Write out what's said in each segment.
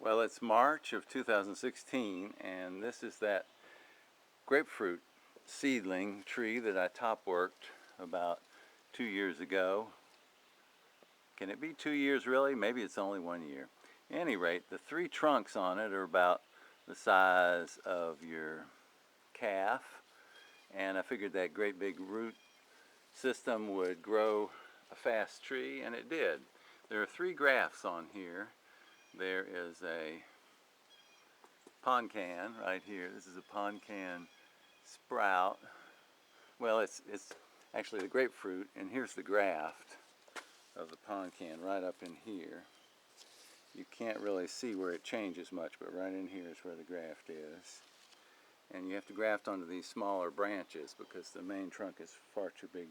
Well, it's March of 2016, and this is that grapefruit seedling tree that I top worked about 2 years ago. Can it be 2 years really? Maybe it's only 1 year. At any rate, the 3 trunks on it are about the size of your calf, and I figured that great big root system would grow a fast tree, and it did. There are 3 grafts on here. There is a pond can right here. This is a pond can sprout. Well, it's actually the grapefruit, and here's the graft of the pond can right up in here. You can't really see where it changes much, but right in here is where the graft is. And you have to graft onto these smaller branches because the main trunk is far too big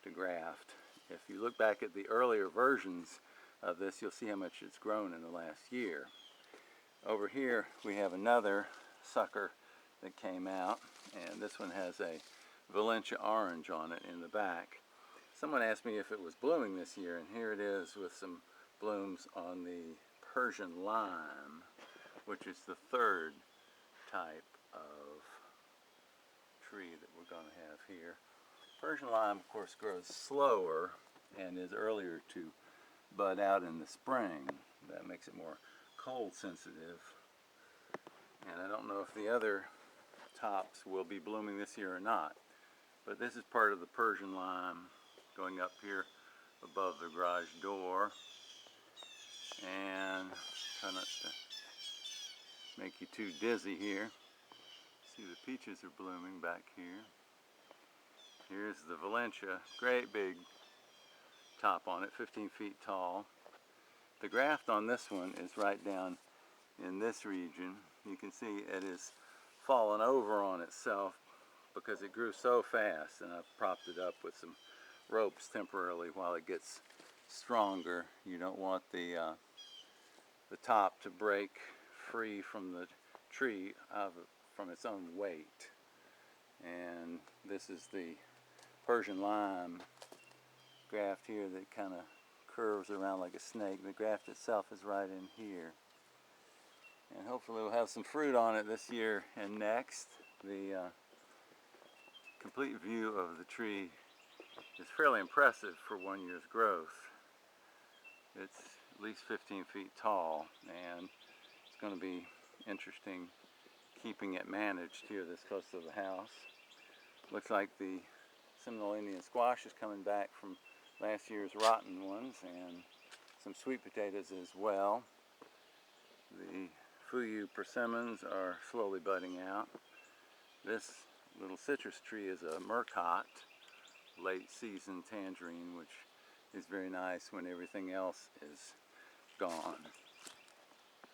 to graft. If you look back at the earlier versions of this, you'll see how much it's grown in the last year. Over here we have another sucker that came out, and this one has a Valencia orange on it in the back. Someone asked me if it was blooming this year, and here it is with some blooms on the Persian lime, which is the 3rd type of tree that we're going to have here. Persian lime, of course, grows slower and is earlier to bud out in the spring. That makes it more cold sensitive. And I don't know if the other tops will be blooming this year or not. But this is part of the Persian lime going up here above the garage door. And try not to make you too dizzy here. See, the peaches are blooming back here. Here's the Valencia, great big top on it, 15 feet tall. The graft on this one is right down in this region. You can see it is fallen over on itself because it grew so fast, and I've propped it up with some ropes temporarily while it gets stronger. You don't want the top to break free from the tree from its own weight. And this is the Persian lime graft here that kind of curves around like a snake. The graft itself is right in here. And hopefully we'll have some fruit on it this year and next. The complete view of the tree is fairly impressive for 1 year's growth. It's at least 15 feet tall, and it's going to be interesting keeping it managed here this close to the house. Looks like the Seminole Indian squash is coming back from last year's rotten ones, and some sweet potatoes as well. The Fuyu persimmons are slowly budding out. This little citrus tree is a Murcott late season tangerine, which is very nice when everything else is gone.